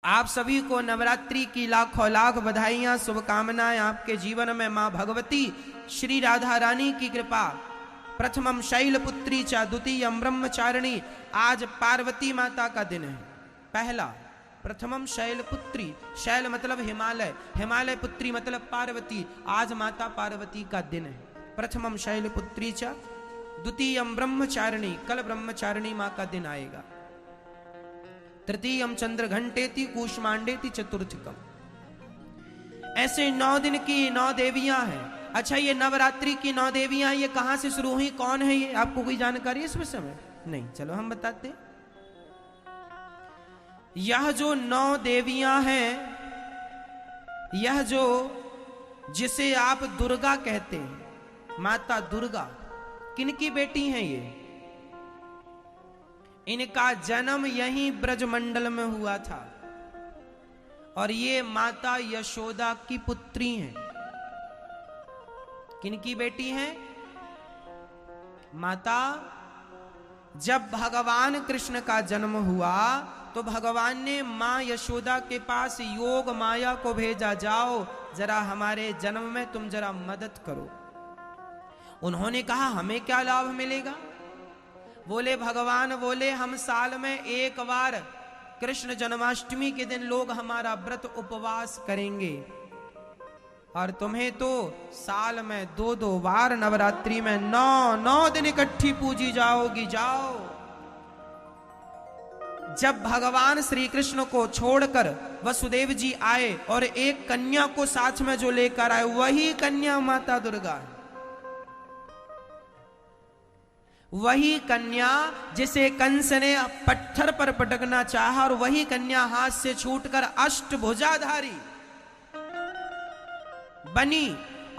आप सभी को नवरात्रि की लाखों लाख बधाइयां, शुभकामनाएं। आपके जीवन में मां भगवती श्री राधा रानी की कृपा। प्रथमम शैलपुत्री च द्वितीयम ब्रह्मचारिणी। आज पार्वती माता का दिन है। पहला प्रथमम शैलपुत्री, शैल मतलब हिमालय, हिमालय पुत्री मतलब पार्वती। आज माता पार्वती का दिन है। प्रथमम शैलपुत्री च द्वितीयम ब्रह्मचारिणी, कल ब्रह्मचारिणी मां का दिन आएगा। तृतीयम चंद्र घंटेति कूष्मांडेति चतुर्थकम। ऐसे 9 दिन की 9 देवियां हैं। अच्छा, ये नवरात्रि की 9 देवियां ये कहां से शुरू हुई, कौन है ये? आपको कोई जानकारी है इस विषय में? नहीं, चलो हम बताते हैं। यह जो 9 देवियां हैं, यह जो जिसे आप दुर्गा कहते हैं, माता दुर्गा, किनकी बेटी हैं ये? इनका जन्म यहीं ब्रजमंडल में हुआ था और ये माता यशोदा की पुत्री हैं। किनकी बेटी हैं? माता, जब भगवान कृष्ण का जन्म हुआ तो भगवान ने मां यशोदा के पास योग माया को भेजा, जाओ जरा हमारे जन्म में तुम जरा मदद करो। उन्होंने कहा हमें क्या लाभ मिलेगा? बोले भगवान बोले हम साल में एक बार कृष्ण जन्माष्टमी के दिन लोग हमारा व्रत उपवास करेंगे और तुम्हें तो साल में 2-2 बार नवरात्रि में 9 दिन इकट्ठी पूजी जाओगी, जाओ। जब भगवान श्री कृष्ण को छोड़कर वसुदेव जी आए और एक कन्या को साथ में जो लेकर आए, वही कन्या माता दुर्गा है। वही कन्या जिसे कंस ने पत्थर पर पटकना चाहा और वही कन्या हाथ से छूटकर अष्टभुजाधारी बनी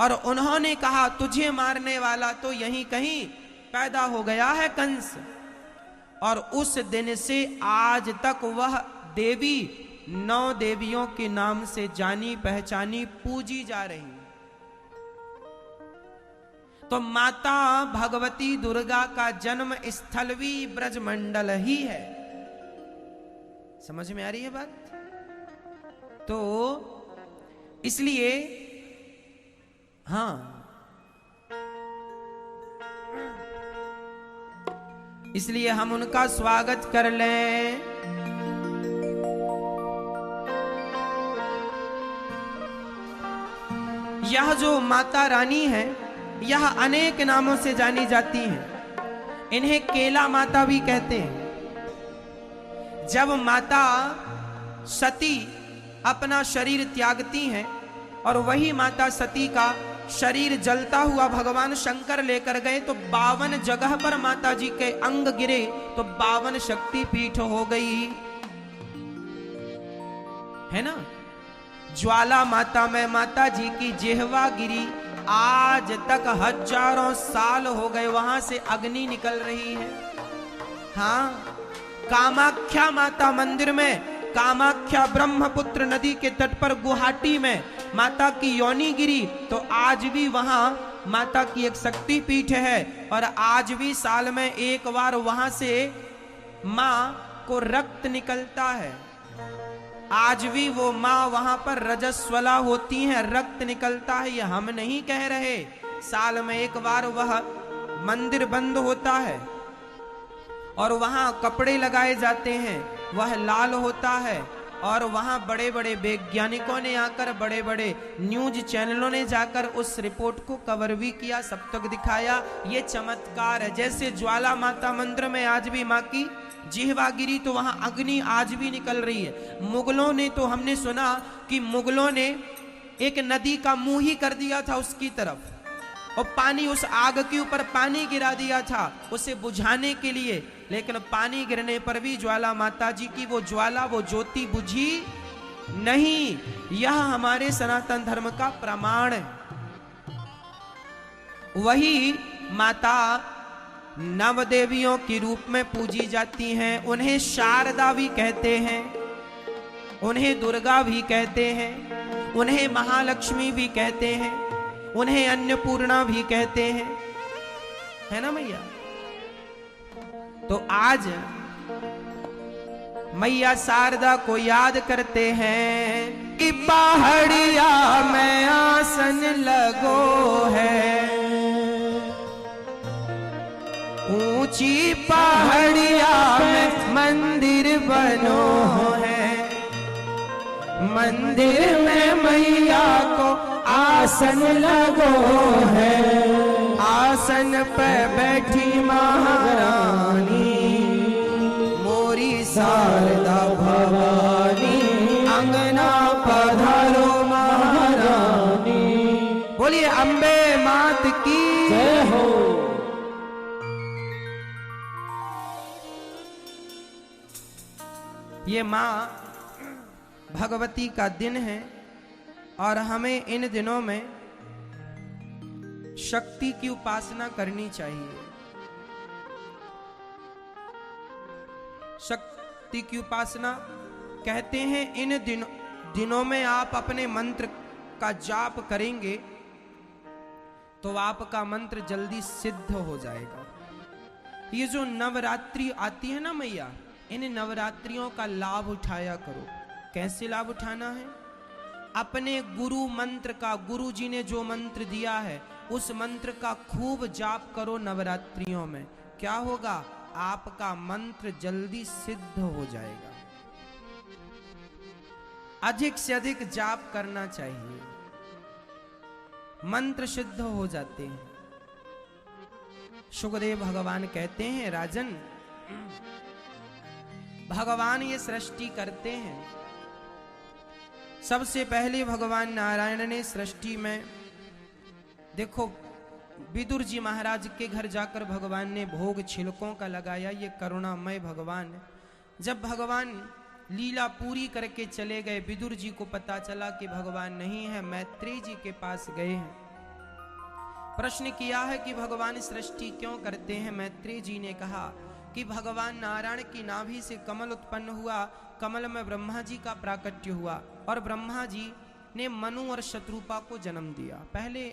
और उन्होंने कहा तुझे मारने वाला तो यहीं कहीं पैदा हो गया है कंस। और उस दिन से आज तक वह देवी 9 देवियों के नाम से जानी पहचानी पूजी जा रही है। तो माता भगवती दुर्गा का जन्म स्थल भी ब्रजमंडल ही है। समझ में आ रही है बात? तो इसलिए हाँ, इसलिए हम उनका स्वागत कर लें। यह जो माता रानी है, यह अनेक नामों से जानी जाती हैं। इन्हें केला माता भी कहते हैं। जब माता सती अपना शरीर त्यागती हैं और वही माता सती का शरीर जलता हुआ भगवान शंकर लेकर गए तो 52 जगह पर माता जी के अंग गिरे तो 52 शक्ति पीठ हो गई, है ना। ज्वाला माता में माता जी की जिह्वा गिरी, आज तक हजारों साल हो गए वहां से अग्नि निकल रही है। हाँ, कामाख्या माता मंदिर में, कामाख्या ब्रह्मपुत्र नदी के तट पर गुवाहाटी में माता की योनि गिरी तो आज भी वहां माता की एक शक्ति पीठ है और आज भी साल में एक बार वहां से मां को रक्त निकलता है। आज भी वो माँ वहां पर रजस्वला होती हैं, रक्त निकलता है। ये हम नहीं कह रहे, साल में एक बार वह मंदिर बंद होता है और वहां कपड़े लगाए जाते हैं, वह लाल होता है और वहां बड़े बड़े वैज्ञानिकों ने आकर, बड़े बड़े न्यूज चैनलों ने जाकर उस रिपोर्ट को कवर भी किया, सब तक दिखाया। ये चमत्कार है। जैसे ज्वाला माता मंदिर में आज भी माँ की जिह्वा गिरी तो वहां अग्नि आज भी निकल रही है। मुगलों ने तो हमने सुना कि मुगलों ने एक नदी का मुंह ही कर दिया था उसकी तरफ और पानी, उस आग के ऊपर पानी गिरा दिया था उसे बुझाने के लिए, लेकिन पानी गिरने पर भी ज्वाला माता जी की वो ज्वाला, वो ज्योति बुझी नहीं। यह हमारे सनातन धर्म का प्रमाण है। वही माता नवदेवियों के रूप में पूजी जाती हैं। उन्हें शारदा भी कहते हैं, उन्हें दुर्गा भी कहते हैं, उन्हें महालक्ष्मी भी कहते हैं, उन्हें अन्नपूर्णा भी कहते हैं, है ना भैया। तो आज मैया शारदा को याद करते हैं कि पहाड़िया में आसन लगो है, ऊंची पहाड़िया में मंदिर बनो है, मंदिर में मैया को आसन लगो है, आसन पे बैठी महारानी मोरी शारदा भवानी, अंगना पधारो महारानी। बोलिए अम्बे मात की जय हो। ये माँ भगवती का दिन है और हमें इन दिनों में शक्ति की उपासना करनी चाहिए। शक्ति की उपासना कहते हैं इन दिनों में आप अपने मंत्र का जाप करेंगे तो आपका मंत्र जल्दी सिद्ध हो जाएगा। ये जो नवरात्रि आती है ना मैया, इन नवरात्रियों का लाभ उठाया करो। कैसे लाभ उठाना है? अपने गुरु मंत्र का, गुरु जी ने जो मंत्र दिया है उस मंत्र का खूब जाप करो नवरात्रियों में। क्या होगा? आपका मंत्र जल्दी सिद्ध हो जाएगा। अधिक से अधिक जाप करना चाहिए, मंत्र सिद्ध हो जाते हैं। शुकदेव भगवान कहते हैं, राजन भगवान ये सृष्टि करते हैं। सबसे पहले भगवान नारायण ने सृष्टि में, देखो विदुर जी महाराज के घर जाकर भगवान ने भोग छिलकों का लगाया। ये करुणामय भगवान। जब भगवान लीला पूरी करके चले गए, विदुर जी को पता चला कि भगवान नहीं है, मैत्रेय जी के पास गए हैं। प्रश्न किया है कि भगवान सृष्टि क्यों करते हैं? मैत्रेय जी ने कहा कि भगवान नारायण की नाभि से कमल उत्पन्न हुआ, कमल में ब्रह्मा जी का प्राकट्य हुआ और ब्रह्मा जी ने मनु और शत्रुपा को जन्म दिया। पहले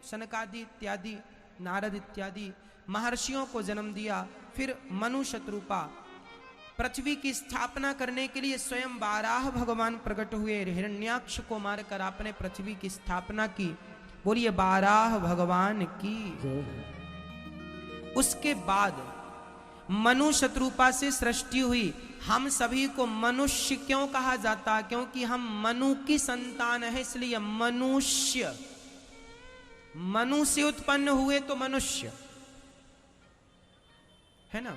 सनकादि इत्यादि, नारद इत्यादि महर्षियों को जन्म दिया, फिर मनु शत्रुपा। पृथ्वी की स्थापना करने के लिए स्वयं बाराह भगवान प्रकट हुए, हिरण्याक्ष को मारकर आपने पृथ्वी की स्थापना की। बोलिए बाराह भगवान की। उसके बाद मनु शत्रुपा से सृष्टि हुई। हम सभी को मनुष्य क्यों कहा जाता? क्योंकि हम मनु की संतान है, इसलिए मनुष्य। मनु से उत्पन्न हुए तो मनुष्य है ना।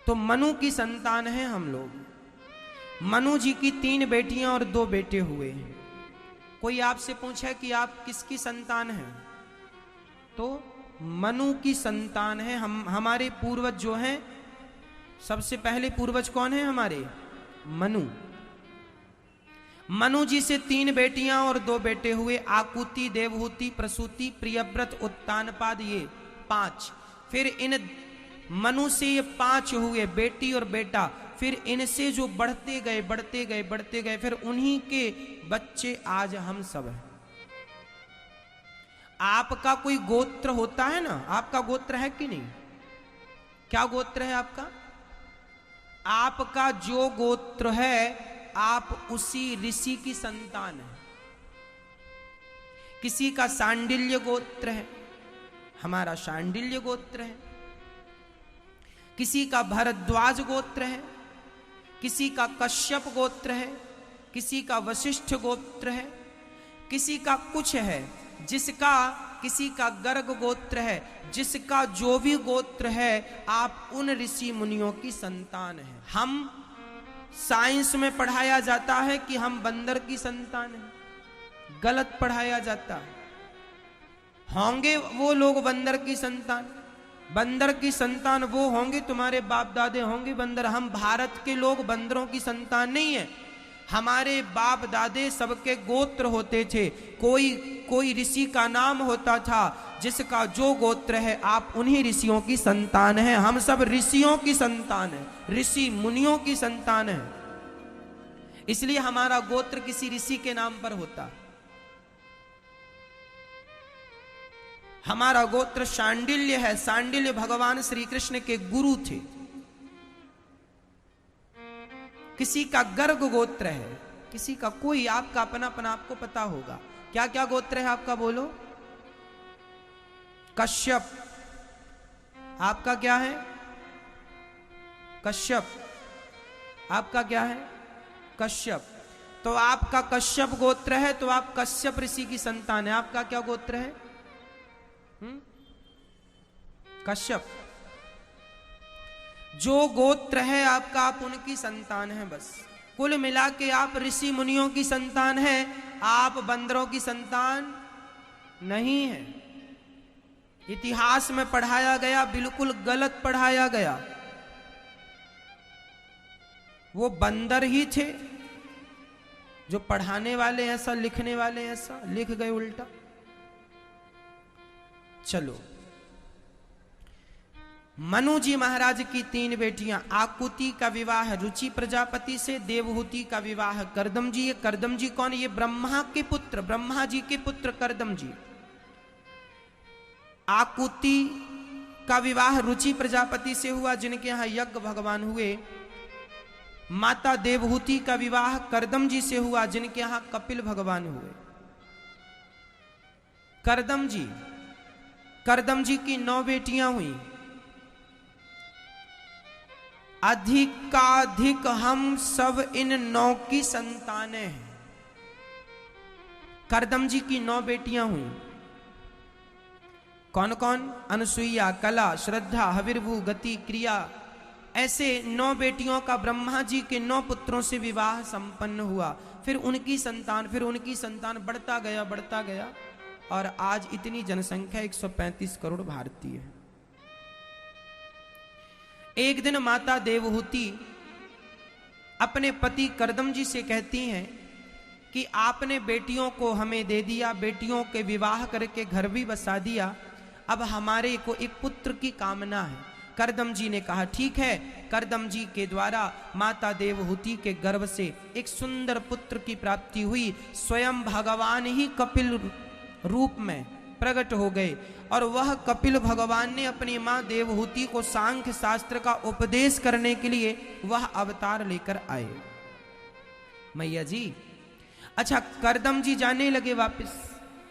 तो मनु की संतान है हम लोग। मनु जी की 3 बेटियां और 2 बेटे हुए। कोई आपसे पूछे कि आप किसकी संतान हैं, तो मनु की संतान है। हमारे पूर्वज जो हैं, सबसे पहले पूर्वज कौन है हमारे? मनु। मनु जी से 3 बेटियां और 2 बेटे हुए। आकुति, देवहूति, प्रसूति, प्रियव्रत, उत्तानपाद, ये 5। फिर इन मनु से ये 5 हुए, बेटी और बेटा। फिर इनसे जो बढ़ते गए बढ़ते गए बढ़ते गए, फिर उन्हीं के बच्चे आज हम सब हैं। आपका कोई गोत्र होता है ना? आपका गोत्र है कि नहीं? क्या गोत्र है आपका? आपका जो गोत्र है, आप उसी ऋषि की संतान है। किसी का शांडिल्य गोत्र है, हमारा शांडिल्य गोत्र है। किसी का भरद्वाज गोत्र है, किसी का कश्यप गोत्र है, किसी का वशिष्ठ गोत्र है, किसी का कुछ है, जिसका किसी का गर्ग गोत्र है। जिसका जो भी गोत्र है, आप उन ऋषि मुनियों की संतान हैं। हम साइंस में पढ़ाया जाता है कि हम बंदर की संतान हैं, गलत पढ़ाया जाता है। होंगे वो लोग बंदर की संतान, बंदर की संतान वो होंगे, तुम्हारे बाप दादे होंगे बंदर। हम भारत के लोग बंदरों की संतान नहीं है। हमारे बाप दादे सबके गोत्र होते थे, कोई ऋषि का नाम होता था, जिसका जो गोत्र है आप उन्हीं ऋषियों की संतान हैं। हम सब ऋषियों की संतान हैं, ऋषि मुनियों की संतान हैं। इसलिए हमारा गोत्र किसी ऋषि के नाम पर होता। हमारा गोत्र शांडिल्य है। शांडिल्य भगवान श्री कृष्ण के गुरु थे। किसी का गर्ग गोत्र है, किसी का कोई, आपका अपना अपना आपको पता होगा। क्या क्या गोत्र है आपका, बोलो। कश्यप। आपका क्या है? कश्यप। आपका क्या है? कश्यप। तो आपका कश्यप गोत्र है, तो आप कश्यप ऋषि की संतान है। आपका क्या गोत्र है? कश्यप। जो गोत्र है आपका, आप उनकी संतान है बस। कुल मिला के आप ऋषि मुनियों की संतान है, आप बंदरों की संतान नहीं है। इतिहास में पढ़ाया गया, बिल्कुल गलत पढ़ाया गया। वो बंदर ही थे, जो पढ़ाने वाले ऐसा, लिखने वाले ऐसा लिख गए उल्टा। चलो, मनु जी महाराज की 3 बेटियां, आकुति का विवाह रुचि प्रजापति से, देवहूति का विवाह करदम जी। ये करदम जी कौन? ये ब्रह्मा के पुत्र, ब्रह्मा जी के पुत्र करदम जी। आकुति का विवाह रुचि प्रजापति से हुआ, जिनके यहां यज्ञ भगवान हुए। माता देवहूति का विवाह करदम जी से हुआ, जिनके यहां कपिल भगवान हुए। करदम जी की 9 बेटियां हुई। अधिकाधिक हम सब इन 9 की संतानें हैं। करदम जी की 9 बेटियां हुई। कौन कौन? अनुसुईया, कला, श्रद्धा, हविर्भू, गति, क्रिया। ऐसे 9 बेटियों का ब्रह्मा जी के 9 पुत्रों से विवाह संपन्न हुआ। फिर उनकी संतान बढ़ता गया और आज इतनी जनसंख्या 135 करोड़ भारतीय है। एक दिन माता देवहूति अपने पति करदम जी से कहती हैं कि आपने बेटियों को हमें दे दिया, बेटियों के विवाह करके घर भी बसा दिया, अब हमारे को एक पुत्र की कामना है। करदम जी ने कहा ठीक है। करदम जी के द्वारा माता देवहूति के गर्भ से एक सुंदर पुत्र की प्राप्ति हुई। स्वयं भगवान ही कपिल रूप में प्रकट हो गए और वह कपिल भगवान ने अपनी मां देवहूति को सांख्य शास्त्र का उपदेश करने के लिए वह अवतार लेकर आए। मैया जी, अच्छा करदम जी जाने लगे वापस।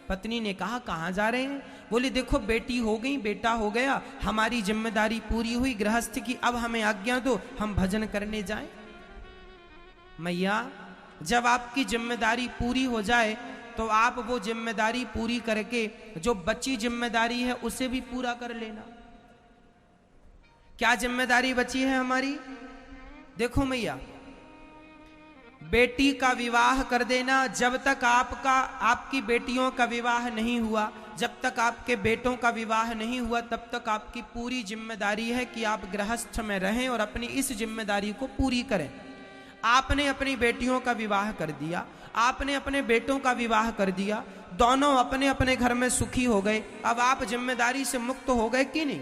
पत्नी ने कहा कहां जा रहे हैं? बोले देखो बेटी हो गई, बेटा हो गया, हमारी जिम्मेदारी पूरी हुई गृहस्थ की, अब हमें आज्ञा दो, हम भजन करने जाएं। मैया, जब आपकी जिम्मेदारी पूरी हो जाए तो आप वो जिम्मेदारी पूरी करके जो बची जिम्मेदारी है उसे भी पूरा कर लेना। क्या जिम्मेदारी बची है हमारी? देखो मैया, बेटी का विवाह कर देना। जब तक आपकी बेटियों का विवाह नहीं हुआ, जब तक आपके बेटों का विवाह नहीं हुआ, तब तक आपकी पूरी जिम्मेदारी है कि आप गृहस्थ में रहें और अपनी इस जिम्मेदारी को पूरी करें। आपने अपनी बेटियों का विवाह कर दिया, आपने अपने बेटों का विवाह कर दिया, दोनों अपने अपने घर में सुखी हो गए। अब आप जिम्मेदारी से मुक्त हो गए कि नहीं?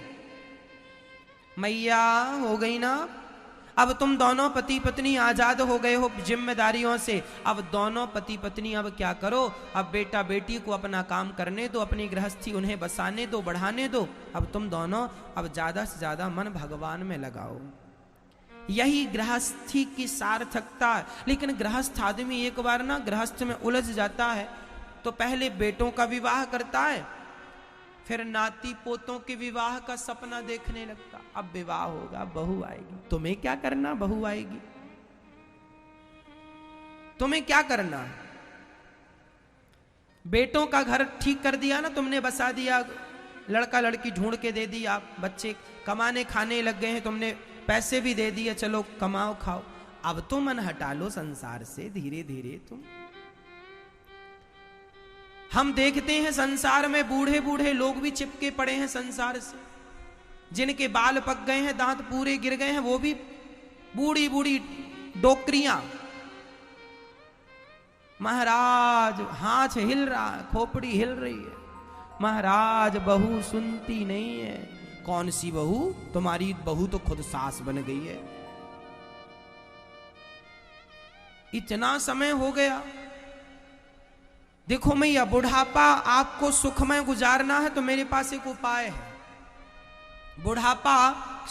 मैया, हो गई ना? अब तुम दोनों पति पत्नी आजाद हो गए हो जिम्मेदारियों से। अब दोनों पति पत्नी अब क्या करो? अब बेटा बेटी को अपना काम करने दो, अपनी गृहस्थी उन्हें बसाने दो, बढ़ाने दो। अब तुम दोनों अब ज्यादा से ज्यादा मन भगवान में लगाओ। यही गृहस्थी की सार्थकता। लेकिन गृहस्थ आदमी एक बार ना गृहस्थ में उलझ जाता है तो पहले बेटों का विवाह करता है, फिर नाती पोतों के विवाह का सपना देखने लगता। अब विवाह होगा, बहू आएगी, तुम्हें क्या करना? बहू आएगी, तुम्हें क्या करना है? बेटों का घर ठीक कर दिया ना तुमने, बसा दिया, लड़का लड़की ढूंढ के दे दी, आप बच्चे कमाने खाने लग गए हैं, तुमने पैसे भी दे दिए, चलो कमाओ खाओ। अब तो मन हटा लो संसार से धीरे धीरे तुम। हम देखते हैं संसार में बूढ़े बूढ़े लोग भी चिपके पड़े हैं संसार से, जिनके बाल पक गए हैं, दांत पूरे गिर गए हैं, वो भी बूढ़ी बूढ़ी डोकरियां। महाराज हाथ हिल रहा है, खोपड़ी हिल रही है, महाराज बहू सुनती नहीं है। कौन सी बहू? तुम्हारी बहू तो खुद सास बन गई है। इतना समय हो गया, देखो मैया, बुढ़ापा आपको सुखमय गुजारना है तो मेरे पास एक उपाय है। बुढ़ापा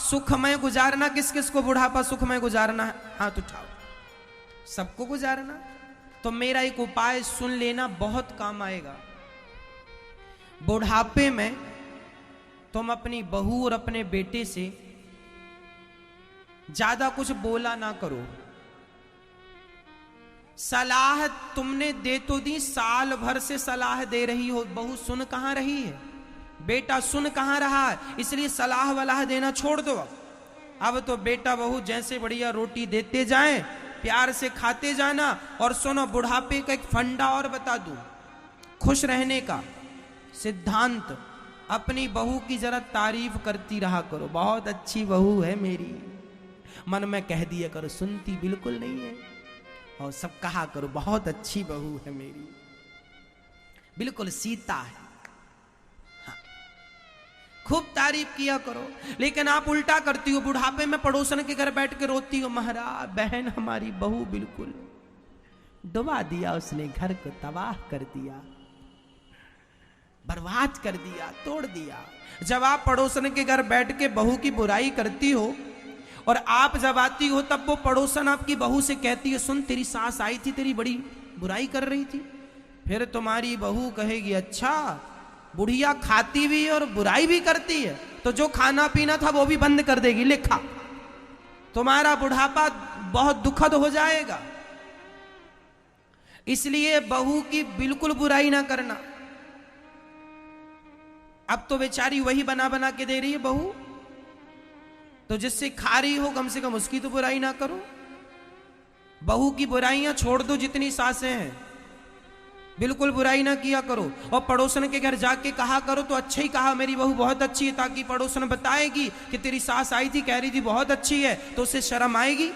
सुखमय गुजारना, किस किस को बुढ़ापा सुखमय गुजारना है? हाथ उठाओ। सबको गुजारना? तो मेरा एक उपाय सुन लेना, बहुत काम आएगा। बुढ़ापे में तुम अपनी बहू और अपने बेटे से ज्यादा कुछ बोला ना करो। सलाह तुमने दे तो दी, साल भर से सलाह दे रही हो, बहू सुन कहां रही है, बेटा सुन कहां रहा है, इसलिए सलाह वलाह देना छोड़ दो। अब तो बेटा बहू जैसे बढ़िया रोटी देते जाएं, प्यार से खाते जाना। और सुनो, बुढ़ापे का एक फंडा और बता दूं, खुश रहने का सिद्धांत, अपनी बहू की जरा तारीफ करती रहा करो। बहुत अच्छी बहू है मेरी, मन में कह दिया करो, सुनती बिल्कुल नहीं है। और सब कहा करो, बहुत अच्छी बहू है मेरी, बिल्कुल सीता है। हाँ, खूब तारीफ किया करो। लेकिन आप उल्टा करती हो, बुढ़ापे में पड़ोसन के घर बैठ के रोती हो, महाराज बहन हमारी बहू बिल्कुल डुबा दिया उसने, घर को तबाह कर दिया, बर्बाद कर दिया, तोड़ दिया। जब आप पड़ोसन के घर बैठ के बहू की बुराई करती हो और आप जब आती हो, तब वो पड़ोसन आपकी बहू से कहती है, सुन तेरी सास आई थी, तेरी बड़ी बुराई कर रही थी। फिर तुम्हारी बहू कहेगी, अच्छा बुढ़िया खाती भी और बुराई भी करती है, तो जो खाना पीना था वो भी बंद कर देगी, लिखा। तुम्हारा बुढ़ापा बहुत दुखद हो जाएगा। इसलिए बहू की बिल्कुल बुराई ना करना। अब तो बेचारी वही बना बना के दे रही है बहू, तो जिससे खा रही हो कम से कम उसकी तो बुराई ना करो। बहू की बुराइयां छोड़ दो, जितनी सासें हैं बिल्कुल बुराई ना किया करो। और पड़ोसन के घर जाके कहा करो तो अच्छा ही कहा, मेरी बहू बहुत अच्छी है, ताकि पड़ोसन बताएगी कि तेरी सास आई थी, कह रही थी बहुत अच्छी है, तो उसे शर्म आएगी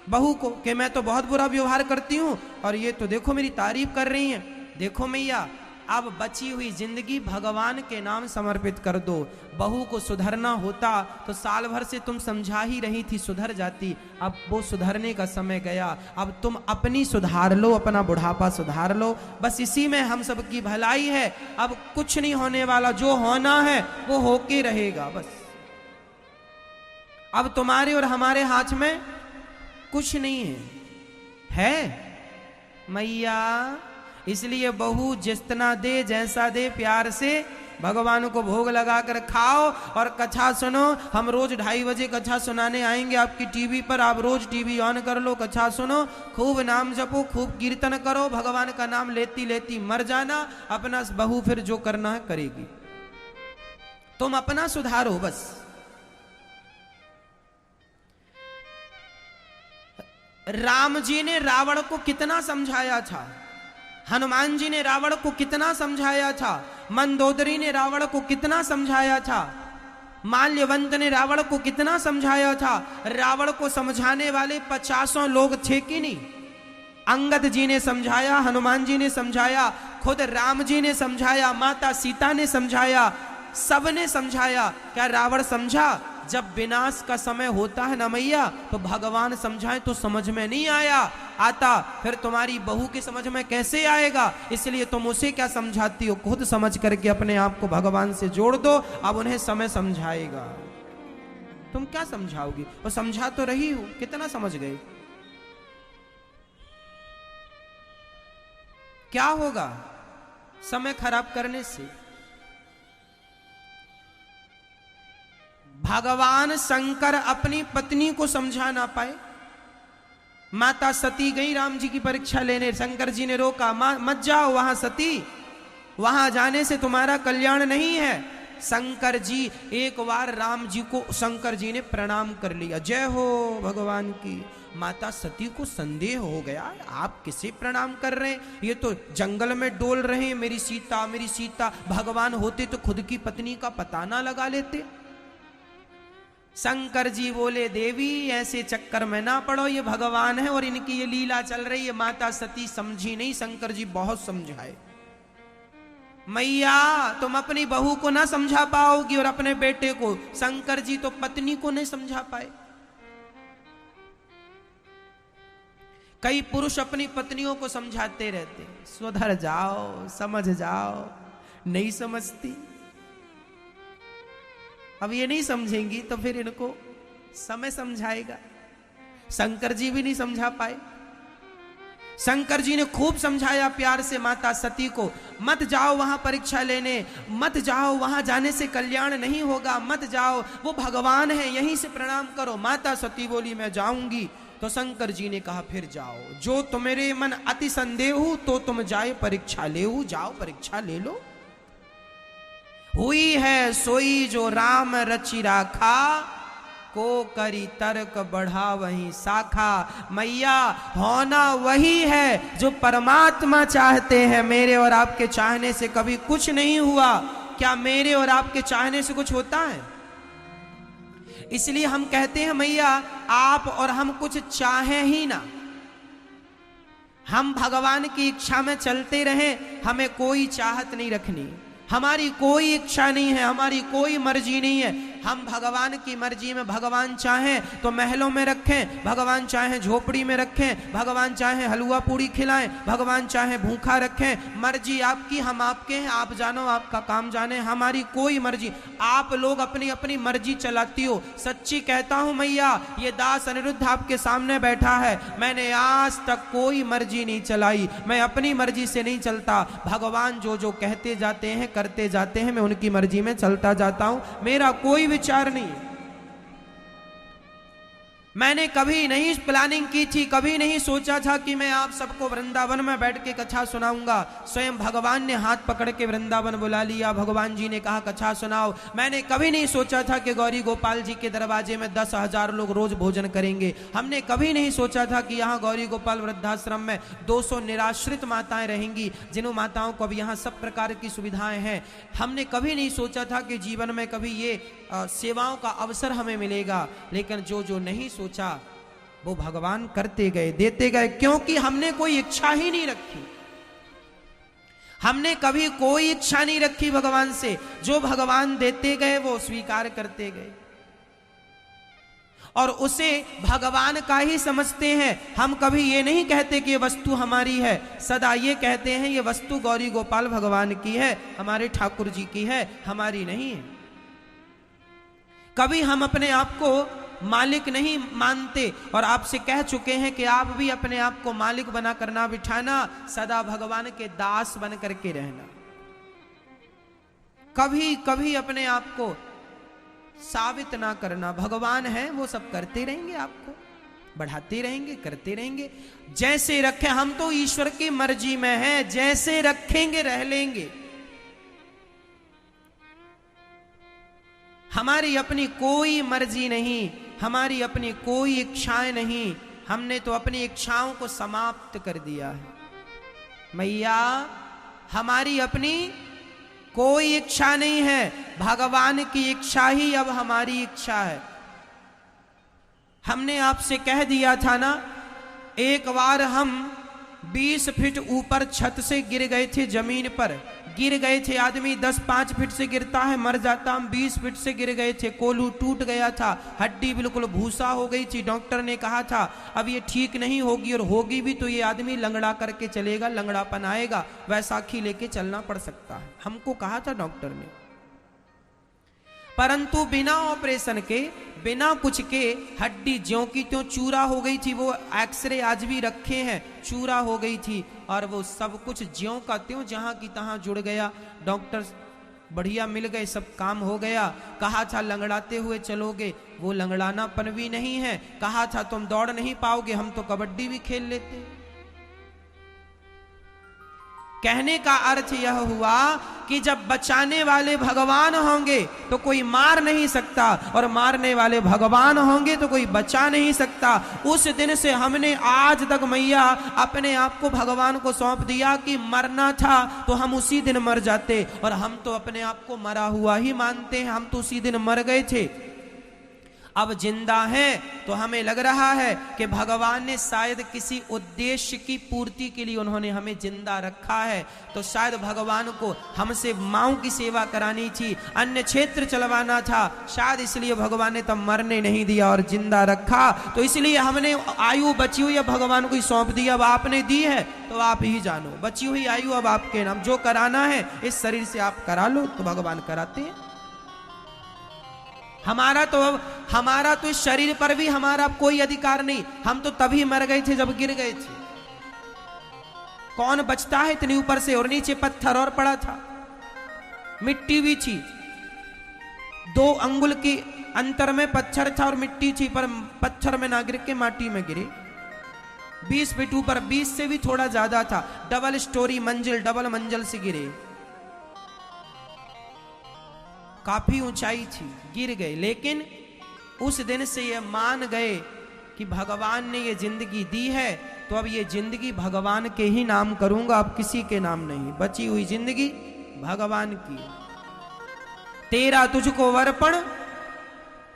बहू को कि मैं तो बहुत बुरा व्यवहार करती हूं और ये तो देखो मेरी तारीफ कर रही हैं। देखो मैया, अब बची हुई जिंदगी भगवान के नाम समर्पित कर दो। बहू को सुधरना होता तो साल भर से तुम समझा ही रही थी, सुधर जाती। अब वो सुधरने का समय गया, अब तुम अपनी सुधार लो, अपना बुढ़ापा सुधार लो, बस इसी में हम सबकी भलाई है। अब कुछ नहीं होने वाला, जो होना है वो होके रहेगा बस। अब तुम्हारे और हमारे हाथ में कुछ नहीं है मैया। इसलिए बहू जितना दे, जैसा दे, प्यार से भगवान को भोग लगा कर खाओ और कथा सुनो। हम रोज 2:30 बजे कथा सुनाने आएंगे आपकी टीवी पर, आप रोज टीवी ऑन कर लो, कथा सुनो, खूब नाम जपो, खूब कीर्तन करो, भगवान का नाम लेती लेती मर जाना। अपना बहू फिर जो करना है करेगी, तुम अपना सुधारो बस। राम जी ने रावण को कितना समझाया था, हनुमान जी ने रावण को कितना समझाया था, मंदोदरी ने रावण को कितना समझाया था, माल्यवंत ने रावण को कितना समझाया था। रावण को समझाने वाले 50 लोग थे कि नहीं? अंगद जी ने समझाया, हनुमान जी ने समझाया, खुद राम जी ने समझाया, माता सीता ने समझाया, सबने समझाया। क्या रावण समझा? जब विनाश का समय होता है ना मैया, तो भगवान समझाए तो समझ में नहीं आता, फिर तुम्हारी बहू की समझ में कैसे आएगा? इसलिए तुम उसे क्या समझाती हो, खुद समझ करके अपने आप को भगवान से जोड़ दो। अब उन्हें समय समझाएगा, तुम क्या समझाओगी? वो समझा तो रही हो, कितना समझ गए? क्या होगा समय खराब करने से? भगवान शंकर अपनी पत्नी को समझा ना पाए। माता सती गई राम जी की परीक्षा लेने, शंकर जी ने रोका, मत जाओ वहां सती, वहां जाने से तुम्हारा कल्याण नहीं है। शंकर जी एक बार राम जी को, शंकर जी ने प्रणाम कर लिया, जय हो भगवान की। माता सती को संदेह हो गया, आप किसे प्रणाम कर रहे हैं? ये तो जंगल में डोल रहे हैं, मेरी सीता मेरी सीता। भगवान होते तो खुद की पत्नी का पता ना लगा लेते। शंकर जी बोले, देवी ऐसे चक्कर में ना पड़ो, ये भगवान है और इनकी ये लीला चल रही है। माता सती समझी नहीं, शंकर जी बहुत समझाए। मैया तुम अपनी बहू को ना समझा पाओगी और अपने बेटे को, शंकर जी तो पत्नी को नहीं समझा पाए। कई पुरुष अपनी पत्नियों को समझाते रहते, सुधर जाओ, समझ जाओ, नहीं समझती। अब ये नहीं समझेंगी तो फिर इनको समय समझाएगा। शंकर जी भी नहीं समझा पाए। शंकर जी ने खूब समझाया प्यार से माता सती को, मत जाओ वहां परीक्षा लेने, मत जाओ, वहां जाने से कल्याण नहीं होगा, मत जाओ, वो भगवान है, यहीं से प्रणाम करो। माता सती बोली मैं जाऊंगी। तो शंकर जी ने कहा फिर जाओ, जो तुम्हारे मन अति संदेह हो तो तुम जाए परीक्षा ले, जाओ परीक्षा ले लो। हुई है सोई जो राम रचि राखा, को करी तर्क बढ़ा वही शाखा। मैया होना वही है जो परमात्मा चाहते हैं। मेरे और आपके चाहने से कभी कुछ नहीं हुआ। क्या मेरे और आपके चाहने से कुछ होता है? इसलिए हम कहते हैं मैया आप और हम कुछ चाहें ही ना, हम भगवान की इच्छा में चलते रहें, हमें कोई चाहत नहीं रखनी, हमारी कोई इच्छा नहीं है, हमारी कोई मर्जी नहीं है। हम भगवान की मर्जी में, भगवान चाहें तो महलों में रखें, भगवान चाहें झोपड़ी में रखें, भगवान चाहें हलवा पूड़ी खिलाएं, भगवान चाहें भूखा रखें। मर्जी आपकी, हम आपके हैं, आप जानो आपका काम जाने, हमारी कोई मर्जी। आप लोग अपनी अपनी मर्जी चलाती हो। सच्ची कहता हूं मैया, ये दास अनिरुद्ध आपके सामने बैठा है, मैंने आज तक कोई मर्जी नहीं चलाई, मैं अपनी मर्जी से नहीं चलता। भगवान जो जो कहते जाते हैं, करते जाते हैं, मैं उनकी मर्जी में चलता जाता हूं, मेरा कोई विचार नहीं है। मैंने कभी नहीं प्लानिंग की थी, कभी नहीं सोचा था कि मैं आप सबको वृंदावन में बैठ के कथा सुनाऊंगा। स्वयं भगवान ने हाथ पकड़ के वृंदावन बुला लिया, भगवान जी ने कहा कथा सुनाओ। मैंने कभी नहीं सोचा था कि गौरी गोपाल जी के दरवाजे में 10,000 लोग रोज भोजन करेंगे। हमने कभी नहीं सोचा था कि यहाँ गौरी गोपाल वृद्धाश्रम में 200 निराश्रित माताएं रहेंगी, जिन माताओं को अब यहाँ सब प्रकार की सुविधाएं हैं। हमने कभी नहीं सोचा था कि जीवन में कभी ये सेवाओं का अवसर हमें मिलेगा। लेकिन जो जो नहीं सोचा वो भगवान करते गए, देते गए, क्योंकि हमने कोई इच्छा ही नहीं रखी। हमने कभी कोई इच्छा नहीं रखी भगवान से। जो भगवान देते गए वो स्वीकार करते गए और उसे भगवान का ही समझते हैं। हम कभी ये नहीं कहते कि ये वस्तु हमारी है, सदा ये कहते हैं ये वस्तु गौरी गोपाल भगवान की है, हमारे ठाकुर जी की है, हमारी नहीं है। कभी हम अपने आप को मालिक नहीं मानते और आपसे कह चुके हैं कि आप भी अपने आप को मालिक बना कर ना बिठाना, सदा भगवान के दास बन करके रहना। कभी कभी अपने आप को साबित ना करना। भगवान है, वो सब करते रहेंगे, आपको बढ़ाते रहेंगे, करते रहेंगे। जैसे रखे, हम तो ईश्वर की मर्जी में हैं, जैसे रखेंगे रह लेंगे। हमारी अपनी कोई मर्जी नहीं, हमारी अपनी कोई इच्छाएं नहीं, हमने तो अपनी इच्छाओं को समाप्त कर दिया है। मैया हमारी अपनी कोई इच्छा नहीं है, भगवान की इच्छा ही अब हमारी इच्छा है। हमने आपसे कह दिया था ना, एक बार हम 20 फीट ऊपर छत से गिर गए थे, जमीन पर गिर गए थे। आदमी 10-5 फीट से गिरता है मर जाता, हम 20 फीट से गिर गए थे। कोलू टूट गया था, हड्डी बिल्कुल भूसा हो गई थी। डॉक्टर ने कहा था अब ये ठीक नहीं होगी, और होगी भी तो ये आदमी लंगड़ा करके चलेगा, लंगड़ापन आएगा, वैसाखी लेके चलना पड़ सकता है, हमको कहा था डॉक्टर ने। परंतु बिना ऑपरेशन के, बिना कुछ के हड्डी ज्यों की त्यों चूरा हो गई थी। वो एक्सरे आज भी रखे हैं, चूरा हो गई थी और वो सब कुछ ज्यों का त्यों जहां की तहां जुड़ गया। डॉक्टर बढ़िया मिल गए, सब काम हो गया। कहा था लंगड़ाते हुए चलोगे, वो लंगड़ानापन भी नहीं है। कहा था तुम दौड़ नहीं पाओगे, हम तो कबड्डी भी खेल लेते। कहने का अर्थ यह हुआ कि जब बचाने वाले भगवान होंगे तो कोई मार नहीं सकता, और मारने वाले भगवान होंगे तो कोई बचा नहीं सकता। उस दिन से हमने आज तक मैया अपने आप को भगवान को सौंप दिया कि मरना था तो हम उसी दिन मर जाते, और हम तो अपने आप को मरा हुआ ही मानते हैं। हम तो उसी दिन मर गए थे। अब जिंदा हैं तो हमें लग रहा है कि भगवान ने शायद किसी उद्देश्य की पूर्ति के लिए उन्होंने हमें जिंदा रखा है, तो शायद भगवान को हमसे माँओं की सेवा करानी थी, अन्य क्षेत्र चलवाना था, शायद इसलिए भगवान ने तब मरने नहीं दिया और जिंदा रखा। तो इसलिए हमने आयु बची हुई भगवान को ही सौंप दी। अब आपने दी है तो आप ही जानो, बची हुई आयु अब आपके नाम, जो कराना है इस शरीर से आप करा लो, तो भगवान कराते हैं। हमारा तो इस शरीर पर भी हमारा कोई अधिकार नहीं। हम तो तभी मर गए थे जब गिर गए थे। कौन बचता है इतनी ऊपर से, और नीचे पत्थर और पड़ा था, मिट्टी भी थी, 2 अंगुल की अंतर में पत्थर था और मिट्टी थी, पर पत्थर में ना गिर के माटी में गिरे। 20 फीट ऊपर, 20 से भी थोड़ा ज्यादा था, डबल स्टोरी मंजिल, डबल मंजिल से गिरे, काफी ऊंचाई थी, गिर गए। लेकिन उस दिन से ये मान गए कि भगवान ने ये जिंदगी दी है, तो अब ये जिंदगी भगवान के ही नाम करूंगा, अब किसी के नाम नहीं। बची हुई जिंदगी भगवान की। तेरा तुझको अर्पण,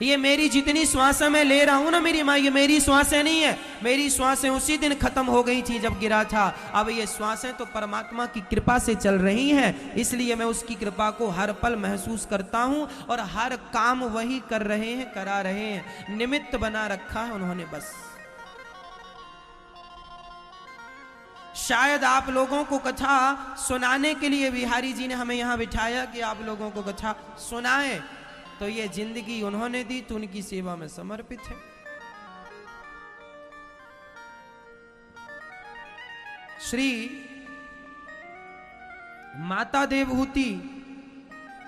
ये मेरी जितनी श्वासें मैं ले रहा हूं ना मेरी माँ, ये मेरी श्वासें नहीं है, मेरी श्वासें उसी दिन खत्म हो गई थी जब गिरा था। अब ये श्वासें तो परमात्मा की कृपा से चल रही हैं, इसलिए मैं उसकी कृपा को हर पल महसूस करता हूं, और हर काम वही कर रहे हैं, करा रहे हैं, निमित्त बना रखा है उन्होंने बस। शायद आप लोगों को कथा सुनाने के लिए बिहारी जी ने हमें यहां बिठाया कि आप लोगों को कथा सुनाएं, तो ये जिंदगी उन्होंने दी, तो उनकी सेवा में समर्पित है। श्री माता देवहूति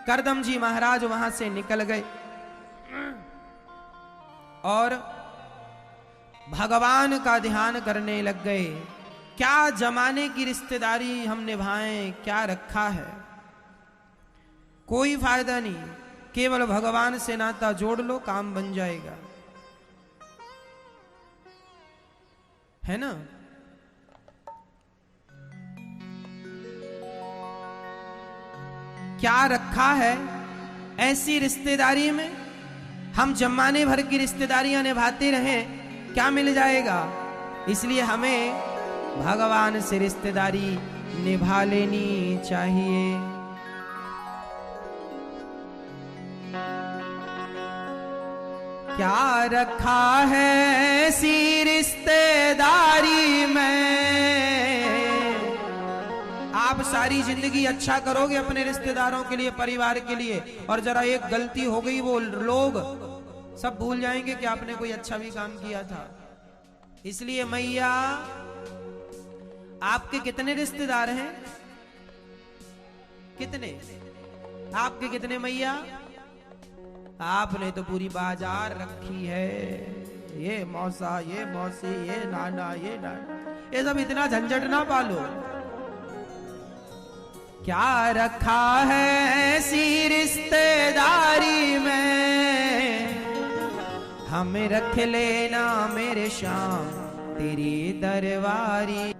करदम जी महाराज वहां से निकल गए और भगवान का ध्यान करने लग गए। क्या जमाने की रिश्तेदारी हम निभाएं, क्या रखा है, कोई फायदा नहीं, केवल भगवान से नाता जोड़ लो, काम बन जाएगा, है ना। क्या रखा है ऐसी रिश्तेदारी में? हम जमाने भर की रिश्तेदारियां निभाते रहें, क्या मिल जाएगा? इसलिए हमें भगवान से रिश्तेदारी निभा लेनी चाहिए। क्या रखा है ऐसी रिश्तेदारी में? आप सारी जिंदगी अच्छा करोगे अपने रिश्तेदारों के लिए, परिवार के लिए, और जरा एक गलती हो गई, वो लोग सब भूल जाएंगे कि आपने कोई अच्छा भी काम किया था। इसलिए मैया, आपके कितने रिश्तेदार हैं? कितने? आपके कितने मैया? आपने तो पूरी बाजार रखी है, ये मौसा, ये मौसी, ये नाना, ये नाना, ये सब इतना झंझट ना पालो। क्या रखा है ऐसी रिश्तेदारी में? हमें रख लेना मेरे श्याम तेरी दरबारी।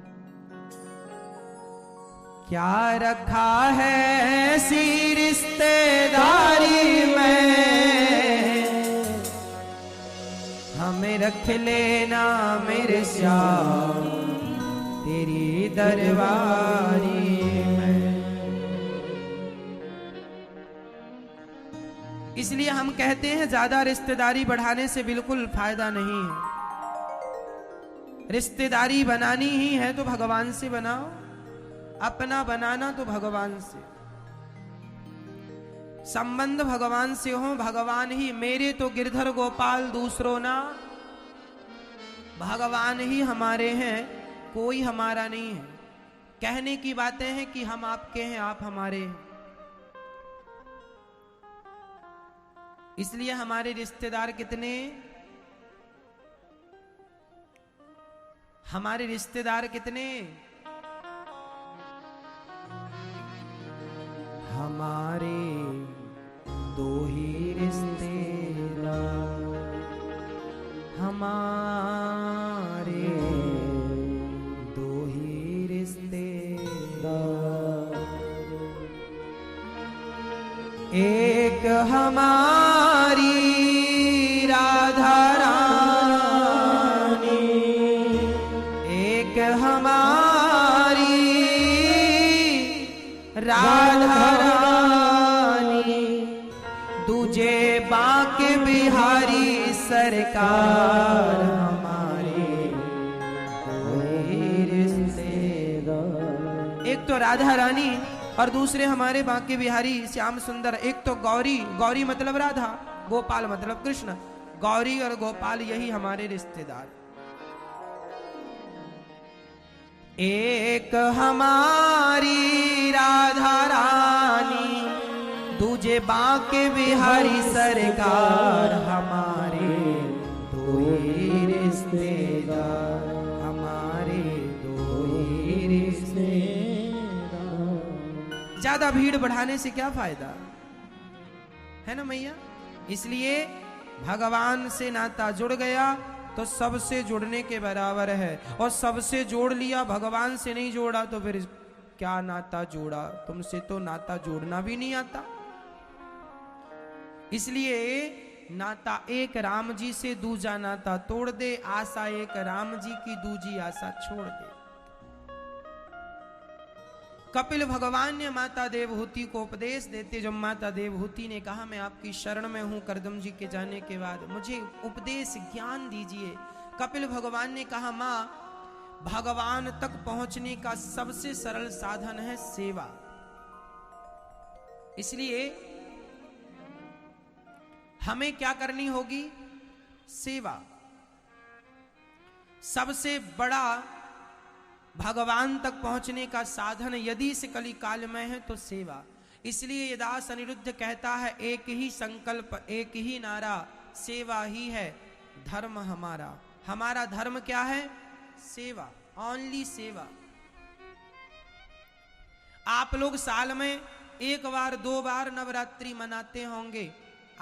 क्या रखा है ऐसी रिश्तेदारी में? हमें रख लेना मेरे श्याम तेरी दरबारी में। इसलिए हम कहते हैं ज्यादा रिश्तेदारी बढ़ाने से बिल्कुल फायदा नहीं है। रिश्तेदारी बनानी ही है तो भगवान से बनाओ, अपना बनाना तो भगवान से। संबंध भगवान से हो, भगवान ही मेरे तो गिरधर गोपाल दूसरों ना, भगवान ही हमारे हैं, कोई हमारा नहीं है। कहने की बातें हैं कि हम आपके हैं, आप हमारे हैं। इसलिए हमारे रिश्तेदार कितने? हमारे रिश्तेदार कितने? हमारे दो ही रिश्तेदार, हमारे दो ही रिश्तेदार, एक हमारी हमारे कोई रिश्तेदार। एक तो राधा रानी और दूसरे हमारे बांके बिहारी श्याम सुंदर। एक तो गौरी, गौरी मतलब राधा, गोपाल मतलब कृष्ण। गौरी और गोपाल यही हमारे रिश्तेदार। एक हमारी राधा रानी, दूजे बांके बिहारी सरकार, हमारे दो ही रिश्तेदार, हमारे दो ही रिश्तेदार। ज्यादा भीड़ बढ़ाने से क्या फायदा है ना मैया। इसलिए भगवान से नाता जुड़ गया तो सबसे जुड़ने के बराबर है, और सबसे जोड़ लिया, भगवान से नहीं जोड़ा तो फिर क्या नाता जोड़ा। तुमसे तो नाता जोड़ना भी नहीं आता। इसलिए नाता एक राम जी से दूजा नाता तोड़ दे, आशा एक राम जी की दूजी आशा छोड़ दे। कपिल भगवान ने माता देवहूति को उपदेश देते, जब माता देवहूति ने कहा मैं आपकी शरण में हूं, करदम जी के जाने के बाद मुझे उपदेश ज्ञान दीजिए। कपिल भगवान ने कहा मां, भगवान तक पहुंचने का सबसे सरल साधन है सेवा। इसलिए हमें क्या करनी होगी? सेवा। सबसे बड़ा भगवान तक पहुंचने का साधन यदि इस कली काल में है तो सेवा। इसलिए दास अनिरुद्ध कहता है एक ही संकल्प, एक ही नारा, सेवा ही है धर्म हमारा। हमारा धर्म क्या है? सेवा, ओनली सेवा। आप लोग साल में एक बार दो बार नवरात्रि मनाते होंगे।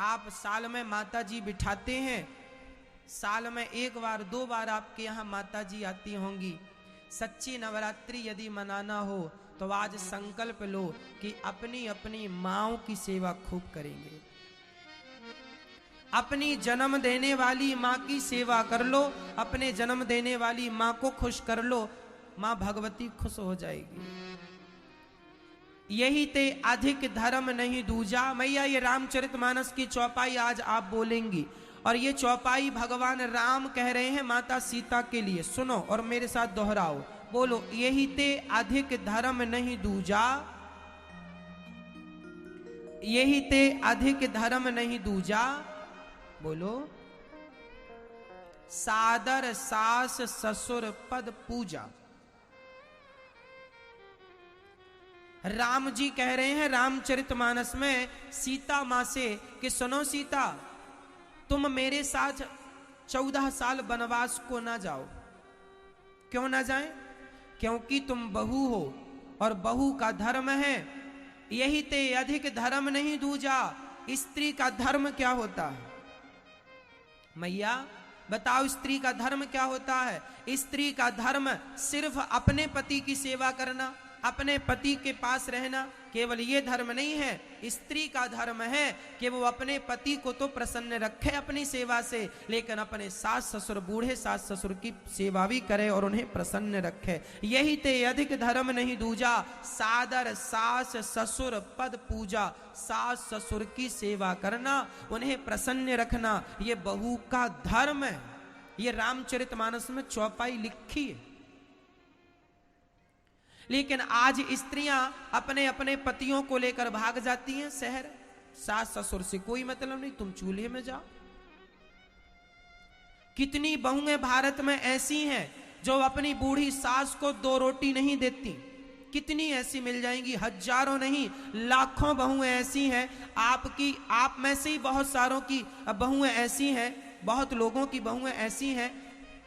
आप साल में माता जी बिठाते हैं, साल में एक बार दो बार आपके यहाँ माता जी आती होंगी। सच्ची नवरात्रि यदि मनाना हो तो आज संकल्प लो कि अपनी अपनी माँओं की सेवा खूब करेंगे। अपनी जन्म देने वाली माँ की सेवा कर लो, अपने जन्म देने वाली माँ को खुश कर लो, माँ भगवती खुश हो जाएगी। यही ते अधिक धर्म नहीं दूजा। मैया ये रामचरितमानस की चौपाई आज आप बोलेंगी, और ये चौपाई भगवान राम कह रहे हैं माता सीता के लिए। सुनो और मेरे साथ दोहराओ, बोलो यही ते अधिक धर्म नहीं दूजा, यही ते अधिक धर्म नहीं दूजा। बोलो सादर सास ससुर पद पूजा। राम जी कह रहे हैं रामचरितमानस में सीता मां से कि सुनो सीता, तुम मेरे साथ 14 साल वनवास को ना जाओ। क्यों ना जाएं? क्योंकि तुम बहू हो और बहू का धर्म है यही ते अधिक धर्म नहीं दूजा। स्त्री का धर्म क्या होता है मैया? बताओ स्त्री का धर्म क्या होता है? स्त्री का धर्म सिर्फ अपने पति की सेवा करना, अपने पति के पास रहना, केवल ये धर्म नहीं है। स्त्री का धर्म है कि वो अपने पति को तो प्रसन्न रखे अपनी सेवा से, लेकिन अपने सास ससुर, बूढ़े सास ससुर की सेवा भी करे और उन्हें प्रसन्न रखे। यही ते अधिक धर्म नहीं दूजा, सादर सास ससुर पद पूजा। सास ससुर की सेवा करना, उन्हें प्रसन्न रखना, ये बहू का धर्म है। ये रामचरितमानस में चौपाई लिखी है। लेकिन आज स्त्रियां अपने अपने पतियों को लेकर भाग जाती हैं शहर। सास ससुर से कोई मतलब नहीं, तुम चूल्हे में जाओ। कितनी बहुएं भारत में ऐसी हैं जो अपनी बूढ़ी सास को 2 रोटी नहीं देती। कितनी ऐसी मिल जाएंगी, हजारों नहीं लाखों बहुएं ऐसी हैं। आप में से ही बहुत सारों की बहुएं ऐसी हैं, बहुत लोगों की बहुएं ऐसी हैं।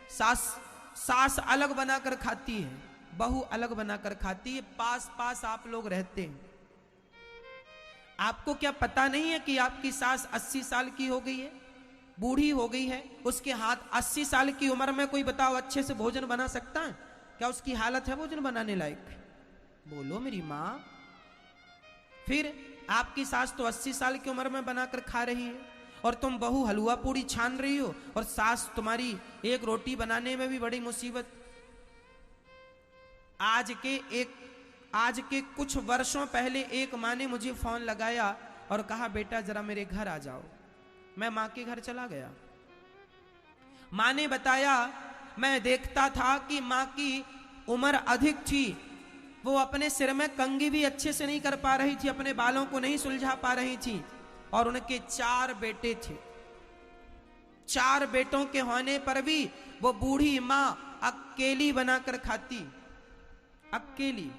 सास अलग बनाकर खाती है, बहू अलग बनाकर खाती है, पास पास आप लोग रहते हैं। आपको क्या पता नहीं है कि आपकी सास 80 साल की हो गई है, बूढ़ी हो गई है? उसके हाथ 80 साल की उम्र में कोई बताओ अच्छे से भोजन बना सकता है? क्या उसकी हालत है भोजन बनाने लायक? बोलो मेरी माँ। फिर आपकी सास तो 80 साल की उम्र में बनाकर खा रही है, और तुम बहू हलवा पूड़ी छान रही हो, और सास तुम्हारी एक रोटी बनाने में भी बड़ी मुसीबत। आज के कुछ वर्षों पहले एक माँ ने मुझे फोन लगाया और कहा बेटा जरा मेरे घर आ जाओ। मैं माँ के घर चला गया। माँ ने बताया, मैं देखता था कि माँ की उम्र अधिक थी, वो अपने सिर में कंघी भी अच्छे से नहीं कर पा रही थी, अपने बालों को नहीं सुलझा पा रही थी, और उनके 4 बेटे थे। 4 बेटों के होने पर भी वो बूढ़ी माँ अकेली बनाकर खाती, अकेली।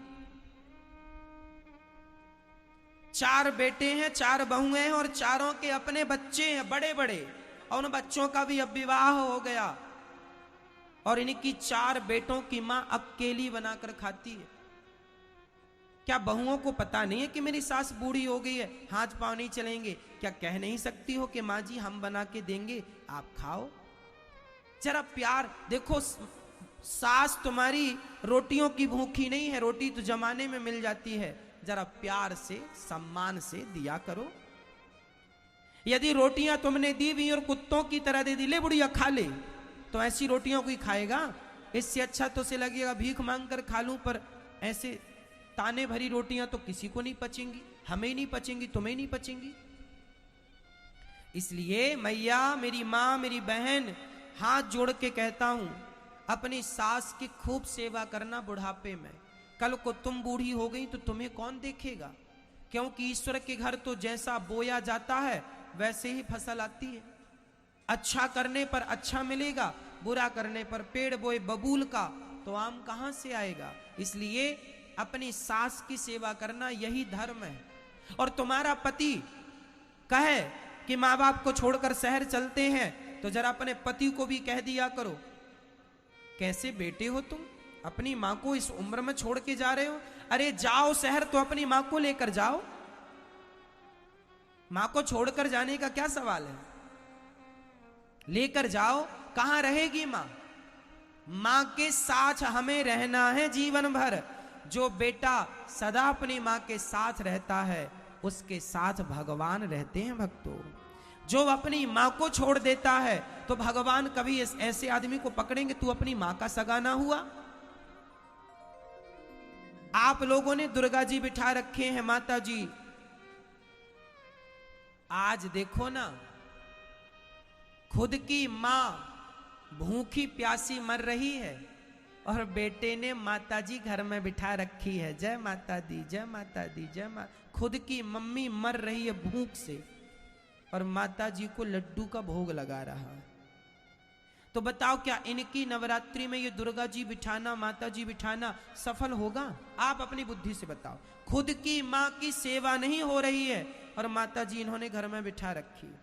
4 बेटे हैं, 4 बहुएं हैं, और चारों के अपने बच्चे हैं बड़े बड़े, और उन बच्चों का भी अब विवाह हो गया, और इनकी 4 बेटों की मां अकेली बनाकर खाती है। क्या बहुओं को पता नहीं है कि मेरी सास बूढ़ी हो गई है, हाथ पांव नहीं चलेंगे? क्या कह नहीं सकती हो कि माँ जी हम बना के देंगे, आप खाओ? जरा प्यार देखो, सास तुम्हारी रोटियों की भूखी नहीं है, रोटी तो जमाने में मिल जाती है, जरा प्यार से सम्मान से दिया करो। यदि रोटियां तुमने दी भी और कुत्तों की तरह दे दी, ले बुढ़िया खा ले, तो ऐसी रोटियों को ही खाएगा? इससे अच्छा तो से लगेगा भीख मांग कर खा लूं, पर ऐसे ताने भरी रोटियां तो किसी को नहीं पचेंगी, हमें नहीं पचेंगी, तुम्हें नहीं पचेंगी। इसलिए मैया, मेरी मां, मेरी बहन, हाथ जोड़ के कहता हूं, अपनी सास की खूब सेवा करना बुढ़ापे में। कल को तुम बूढ़ी हो गई तो तुम्हें कौन देखेगा? क्योंकि ईश्वर के घर तो जैसा बोया जाता है वैसे ही फसल आती है। अच्छा करने पर अच्छा मिलेगा, बुरा करने पर पेड़ बोए बबूल का तो आम कहां से आएगा? इसलिए अपनी सास की सेवा करना यही धर्म है। और तुम्हारा पति कहे कि माँ बाप को छोड़कर शहर चलते हैं, तो जरा अपने पति को भी कह दिया करो, कैसे बेटे हो तुम, अपनी माँ को इस उम्र में छोड़ के जा रहे हो? अरे जाओ शहर तो अपनी माँ को लेकर जाओ, माँ को छोड़कर जाने का क्या सवाल है? लेकर जाओ। कहां रहेगी माँ? माँ के साथ हमें रहना है जीवन भर। जो बेटा सदा अपनी माँ के साथ रहता है उसके साथ भगवान रहते हैं भक्तों। जो अपनी माँ को छोड़ देता है तो भगवान कभी ऐसे आदमी को पकड़ेंगे, तू अपनी माँ का सगा ना हुआ? आप लोगों ने दुर्गा जी बिठा रखे हैं, माता जी। आज देखो ना, खुद की माँ भूखी प्यासी मर रही है और बेटे ने माता जी घर में बिठा रखी है, जय माता दी, जय माता दी, जय माता। खुद की मम्मी मर रही है भूख से और माता जी को लड्डू का भोग लगा रहा है। तो बताओ, क्या इनकी नवरात्रि में ये दुर्गा जी बिठाना, माता जी बिठाना सफल होगा? आप अपनी बुद्धि से बताओ। खुद की माँ की सेवा नहीं हो रही है और माता जी इन्होंने घर में बिठा रखी।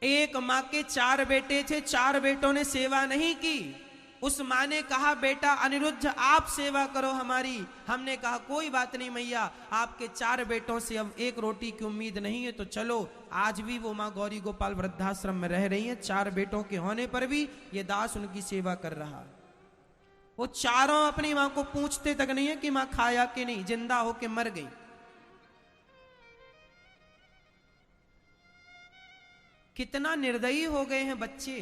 एक माँ के 4 बेटे थे, 4 बेटों ने सेवा नहीं की। उस माँ ने कहा, बेटा अनिरुद्ध आप सेवा करो हमारी। हमने कहा कोई बात नहीं मैया, आपके 4 बेटों से अब 1 रोटी की उम्मीद नहीं है, तो चलो। आज भी वो माँ गौरी गोपाल वृद्धाश्रम में रह रही हैं। 4 बेटों के होने पर भी ये दास उनकी सेवा कर रहा। वो चारों अपनी माँ को पूछते तक नहीं है कि माँ खाया कि नहीं, जिंदा होके मर गई। कितना निर्दयी हो गए हैं बच्चे।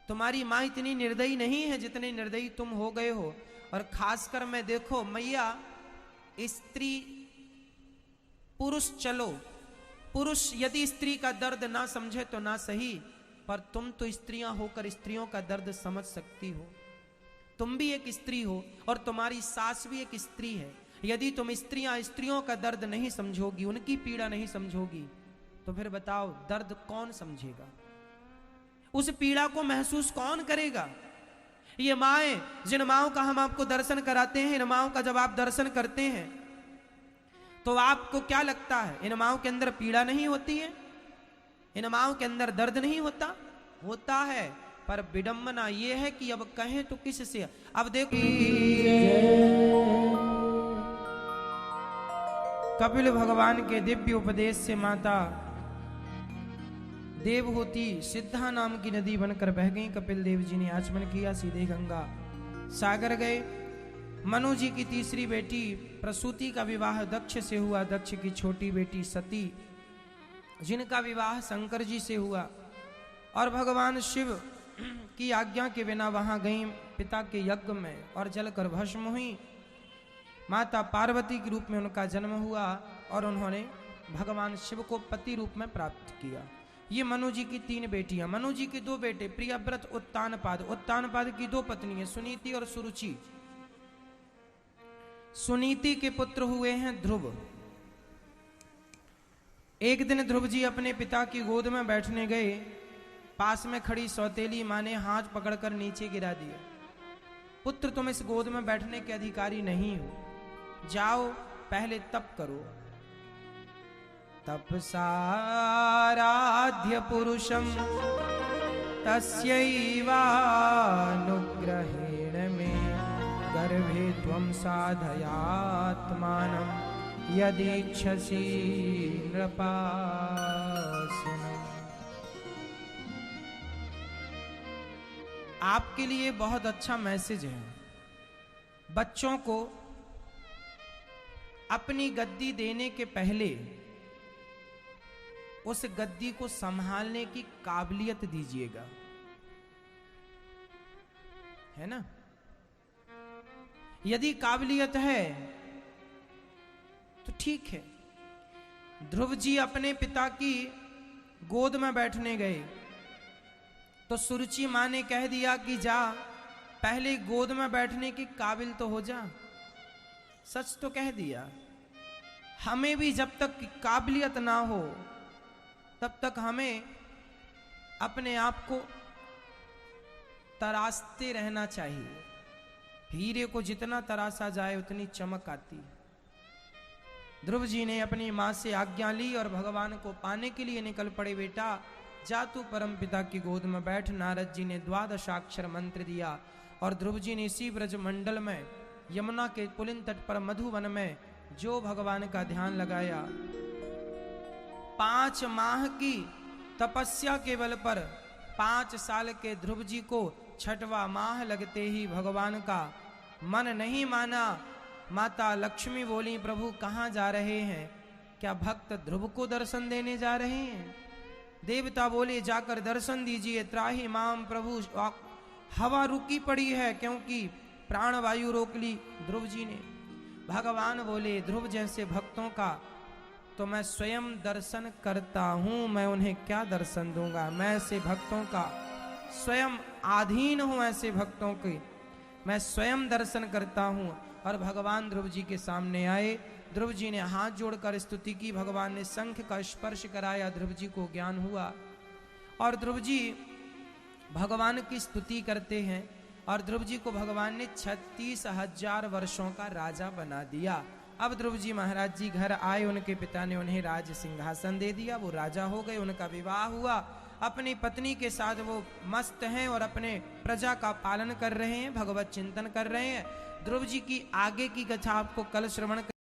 तुम्हारी माँ इतनी निर्दयी नहीं है जितने निर्दयी तुम हो गए हो। और खासकर मैं देखो मैया, स्त्री पुरुष, चलो पुरुष यदि स्त्री का दर्द ना समझे तो ना सही, पर तुम तो स्त्रियां होकर स्त्रियों का दर्द समझ सकती हो। तुम भी एक स्त्री हो और तुम्हारी सास भी एक स्त्री है। यदि तुम स्त्रियों का दर्द नहीं समझोगी, उनकी पीड़ा नहीं समझोगी, तो फिर बताओ दर्द कौन समझेगा? उस पीड़ा को महसूस कौन करेगा? ये माएं, जिन माओं का हम आपको दर्शन कराते हैं, इन माओं का जब आप दर्शन करते हैं तो आपको क्या लगता है? इन माओं के अंदर पीड़ा नहीं होती है? इन माओं के अंदर दर्द नहीं होता? होता है, पर विडंबना ये है कि अब कहें तो किससे? अब देखो, कपिल भगवान के दिव्य उपदेश से माता देवहूति सिद्धा नाम की नदी बनकर बह गई। कपिल देव जी ने आचमन किया, सीधे गंगा सागर गए। मनु जी की तीसरी बेटी प्रसूति का विवाह दक्ष से हुआ। दक्ष की छोटी बेटी सती, जिनका विवाह शंकर जी से हुआ। और भगवान शिव की आज्ञा के बिना वहां गई पिता के यज्ञ में और जलकर भस्म हुई। माता पार्वती के रूप में उनका जन्म हुआ और उन्होंने भगवान शिव को पति रूप में प्राप्त किया। ये मनु जी की 3 बेटियां, मनु जी के 2 बेटे प्रियव्रत, उत्तानपाद। उत्तानपाद की 2 पत्नियां सुनीति और सुरुचि। सुनीति के पुत्र हुए हैं ध्रुव। एक दिन ध्रुव जी अपने पिता की गोद में बैठने गए, पास में खड़ी सौतेली मां ने हाथ पकड़कर नीचे गिरा दिया। पुत्र, तुम इस गोद में बैठने के अधिकारी नहीं हो, जाओ पहले तप करो। तपसाराध्य पुरुषम तस्यैवानुग्रहेण मे गर्भे त्वं साधयात्मानं यदीच्छसि नृपासनम्। आपके लिए बहुत अच्छा मैसेज है। बच्चों को अपनी गद्दी देने के पहले उस गद्दी को संभालने की काबिलियत दीजिएगा, है ना। यदि काबिलियत है तो ठीक है। ध्रुव जी अपने पिता की गोद में बैठने गए तो सुरुचि मां ने कह दिया कि जा पहले गोद में बैठने की काबिल तो हो जा। सच तो कह दिया। हमें भी जब तक काबिलियत ना हो तब तक हमें अपने आप को तराशते रहना चाहिए। हीरे को जितना तराशा जाए उतनी चमक आती। ध्रुव जी ने अपनी मां से आज्ञा ली और भगवान को पाने के लिए निकल पड़े। बेटा जा तू परम पिता की गोद में बैठ। नारद जी ने 12 मंत्र दिया और ध्रुव जी ने इसी ब्रज मंडल में यमुना के पुलिन तट पर मधुवन में जो भगवान का ध्यान लगाया, 5 माह की तपस्या के बल पर 5 साल के ध्रुव जी को 6वां माह लगते ही भगवान का मन नहीं माना। माता लक्ष्मी बोली, प्रभु कहाँ जा रहे हैं? क्या भक्त ध्रुव को दर्शन देने जा रहे हैं? देवता बोले जाकर दर्शन दीजिए। त्राहि माम प्रभु, हवा रुकी पड़ी है क्योंकि प्राणवायु रोक ली ध्रुव जी ने। भगवान बोले ध्रुव जैसे भक्तों का तो मैं स्वयं दर्शन करता हूं, मैं उन्हें क्या दर्शन दूंगा? मैं ऐसे भक्तों का स्वयं अधीन हूं, ऐसे भक्तों के मैं स्वयं दर्शन करता हूं। और भगवान ध्रुव जी के सामने आए। ध्रुव जी ने हाथ जोड़कर स्तुति की। भगवान ने शंख का स्पर्श कराया, ध्रुव जी को ज्ञान हुआ और ध्रुव जी भगवान की स्तुति करते हैं। और ध्रुव जी को भगवान ने 36,000 वर्षों का राजा बना दिया। अब ध्रुव जी महाराज जी घर आए, उनके पिता ने उन्हें राज सिंहासन दे दिया, वो राजा हो गए। उनका विवाह हुआ, अपनी पत्नी के साथ वो मस्त हैं और अपने प्रजा का पालन कर रहे हैं, भगवत चिंतन कर रहे हैं। ध्रुव जी की आगे की कथा आपको कल श्रवण